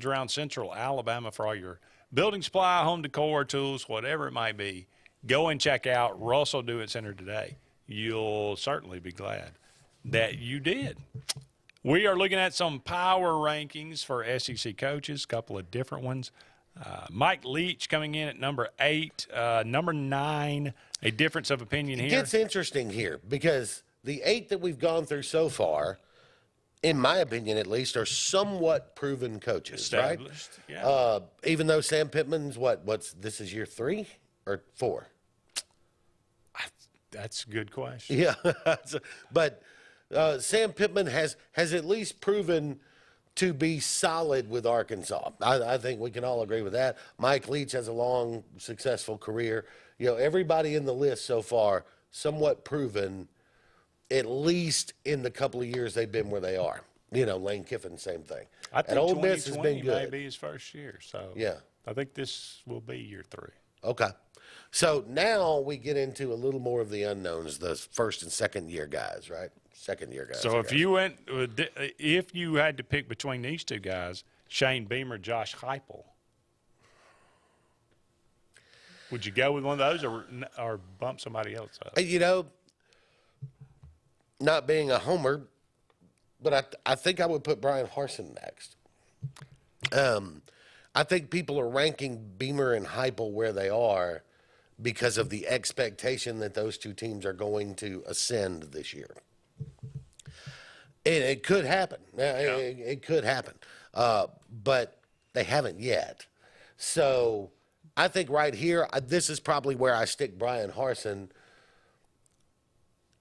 around Central Alabama for all your building supply, home decor, tools, whatever it might be. Go and check out Russell Do-It Center today. You'll certainly be glad that you did. We are looking at some power rankings for SEC coaches, a couple of different ones. Mike Leach coming in at number 8. Number 9, a difference of opinion here. It gets interesting here because the 8 that we've gone through so far, in my opinion at least, are somewhat proven coaches, Established, right? yeah. Even though Sam Pittman's this is year 3 or 4? That's a good question. Yeah, but Sam Pittman has at least proven to be solid with Arkansas. I think we can all agree with that. Mike Leach has a long, successful career. You know, everybody in the list so far somewhat proven, at least in the couple of years they've been where they are. You know, Lane Kiffin, same thing. I think and Ole Miss has been good. May be his first year, so yeah, I think this will be year 3. Okay. So now we get into a little more of the unknowns, the first and second year guys, right? Second year guys. So if you had to pick between these two guys, Shane Beamer, Josh Heupel, would you go with one of those or bump somebody else up? You know, not being a homer, but I think I would put Brian Harsin next. I think people are ranking Beamer and Heupel where they are because of the expectation that those two teams are going to ascend this year. It could happen. It could happen. But they haven't yet. So I think right here, this is probably where I stick Brian Harsin,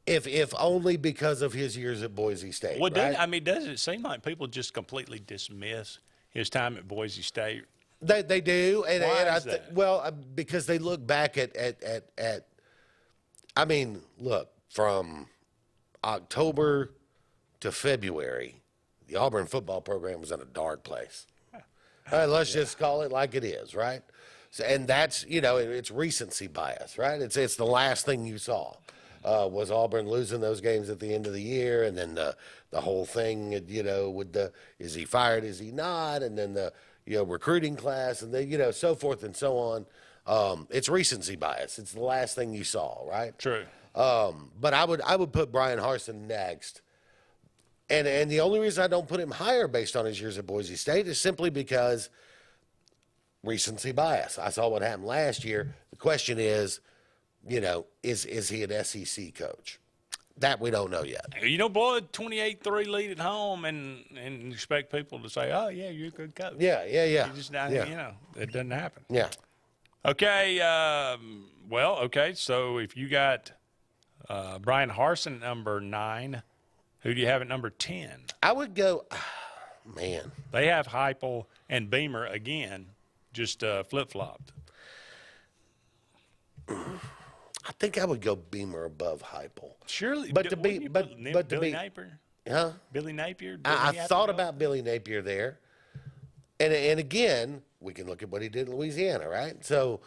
if only because of his years at Boise State. Well, right? Does it seem like people just completely dismiss his time at Boise State? They do, and Why is that? Because they look back at. I mean, look, from October to February, the Auburn football program was in a dark place. All right, let's just call it like it is, right? So, and that's, you know, it's recency bias, right? It's the last thing you saw. Was Auburn losing those games at the end of the year, and then the whole thing, you know, with is he fired, is he not, and then the recruiting class, and then so forth and so on. It's recency bias. It's the last thing you saw, right? True. But I would put Brian Harsin next, and the only reason I don't put him higher based on his years at Boise State is simply because recency bias. I saw what happened last year. The question is, is he an SEC coach? That we don't know yet. Boy, 28-3 lead at home, and expect people to say, "Oh, yeah, you're a good coach." Yeah. You just it doesn't happen. Yeah. Okay. Okay. So if you got Brian Harsin at number 9, who do you have at number 10? I would go. Man, they have Heupel and Beamer again, just flip-flopped. I think I would go Beamer above Heupel. Surely, but Billy Napier, huh? Billy Napier. I thought about Billy Napier there, and again, we can look at what he did in Louisiana, right? So,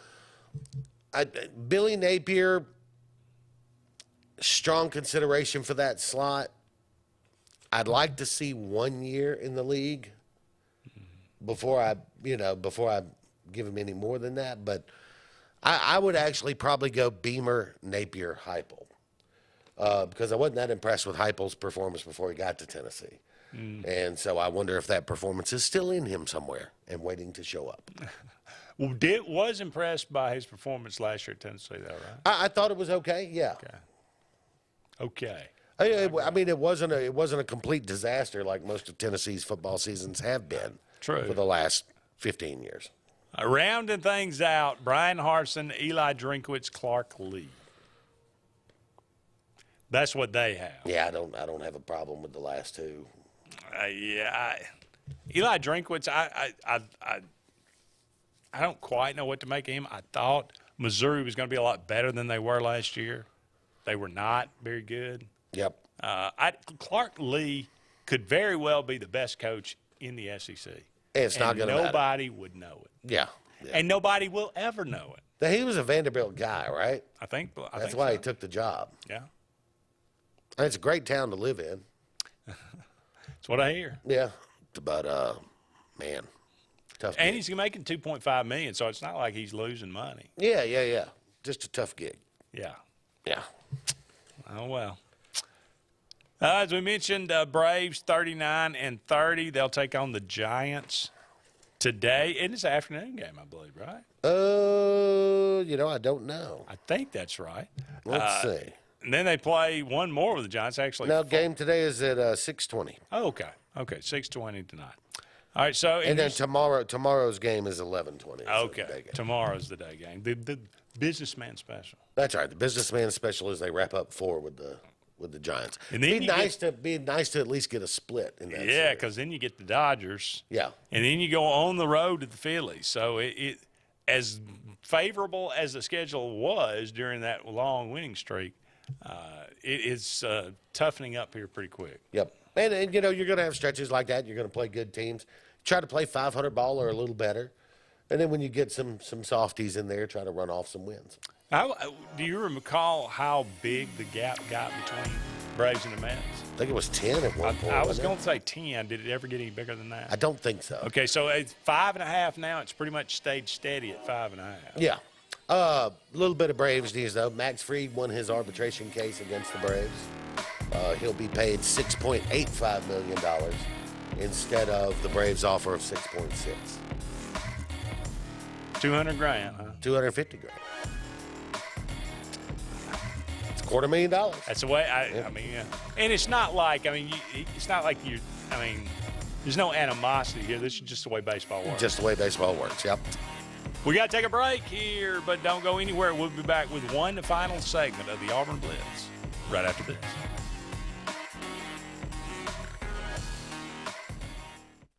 Billy Napier, strong consideration for that slot. I'd like to see 1 year in the league before I give him any more than that, but. I would actually probably go Beamer, Napier, Heupel, because I wasn't that impressed with Heupel's performance before he got to Tennessee. And so I wonder if that performance is still in him somewhere and waiting to show up. Well, was impressed by his performance last year at Tennessee, though, right? I thought it was okay, yeah. Okay. I mean, it wasn't a complete disaster like most of Tennessee's football seasons have been. True. For the last 15 years. Rounding things out, Brian Harsin, Eli Drinkwitz, Clark Lee. That's what they have. Yeah, I don't have a problem with the last two. Eli Drinkwitz, I don't quite know what to make of him. I thought Missouri was going to be a lot better than they were last year. They were not very good. Yep. Clark Lee could very well be the best coach in the SEC. It's not going to matter. Nobody would know it. Yeah. And nobody will ever know it. He was a Vanderbilt guy, right? I think that's why he took the job. Yeah. And it's a great town to live in. That's what I hear. Yeah. But, man, Tough And gig. he's making $2.5 million, so it's not like he's losing money. Yeah. Just a tough gig. Yeah. Yeah. Oh, well. As we mentioned, Braves 39-30. They'll take on the Giants today. And it's an afternoon game, I believe, right? I don't know. I think that's right. Let's see. And then they play one more with the Giants, actually. Now, game today is at 6:20. Oh, okay. Okay, 6:20 tonight. All right, so And then tomorrow's game is 11:20. okay, tomorrow's the day game. The businessman special. That's right. The businessman special is they wrap up 4 with the Giants. And then be nice to at least get a split in that. Yeah, series. because then you get the Dodgers. Yeah. And then you go on the road to the Phillies. So it as favorable as the schedule was during that long winning streak, it is toughening up here pretty quick. Yep. And you're going to have stretches like that. You're going to play good teams. Try to play 500 ball or a little better. And then when you get some softies in there, try to run off some wins. Do you recall how big the gap got between Braves and the Mets? I think it was 10 at one point. I was going to say 10. Did it ever get any bigger than that? I don't think so. Okay, so it's 5.5 now. It's pretty much stayed steady at 5.5. Yeah. A little bit of Braves news, though. Max Fried won his arbitration case against the Braves. He'll be paid $6.85 million instead of the Braves' offer of $6.6. $200,000, huh? $250,000. It's $250,000. That's the way I mean, and it's not like it's not like there's no animosity here. This is just the way baseball works. Just the way baseball works. Yep. We got to take a break here, but don't go anywhere. We'll be back with one final segment of the Auburn Blitz right after this.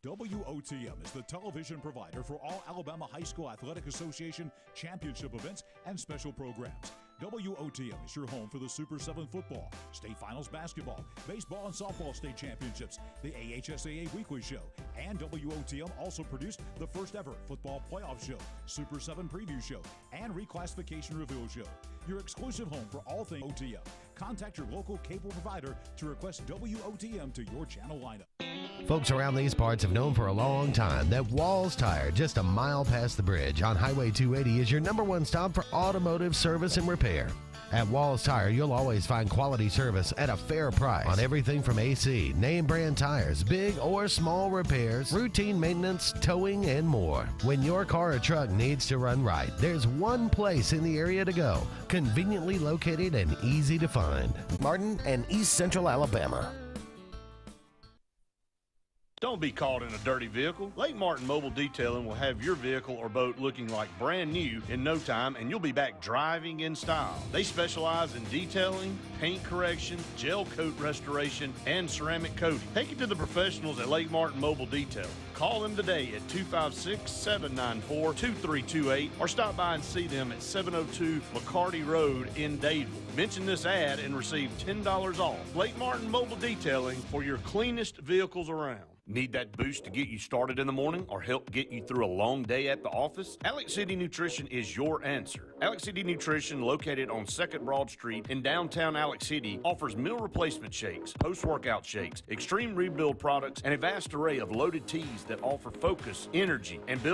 WOTM is the television provider for all Alabama High School Athletic Association championship events and special programs. WOTM is your home for the Super 7 football, state finals basketball, baseball and softball state championships, the AHSAA weekly show, and WOTM also produced the first ever football playoff show, Super 7 preview show, and reclassification reveal show. Your exclusive home for all things OTM. Contact your local cable provider to request WOTM to your channel lineup. Folks around these parts have known for a long time that Walls Tire, just a mile past the bridge on Highway 280, is your #1 stop for automotive service and repair. At Walls Tire, you'll always find quality service at a fair price on everything from AC, name brand tires, big or small repairs, routine maintenance, towing, and more. When your car or truck needs to run right, there's one place in the area to go, conveniently located and easy to find. Martin and East Central Alabama. Don't be caught in a dirty vehicle. Lake Martin Mobile Detailing will have your vehicle or boat looking like brand new in no time, and you'll be back driving in style. They specialize in detailing, paint correction, gel coat restoration, and ceramic coating. Take it to the professionals at Lake Martin Mobile Detailing. Call them today at 256-794-2328 or stop by and see them at 702 McCarty Road in Dadeville. Mention this ad and receive $10 off. Lake Martin Mobile Detailing for your cleanest vehicles around. Need that boost to get you started in the morning or help get you through a long day at the office? Alex City Nutrition is your answer. Alex City Nutrition, located on 2nd Broad Street in downtown Alex City, offers meal replacement shakes, post-workout shakes, extreme rebuild products, and a vast array of loaded teas that offer focus, energy, and build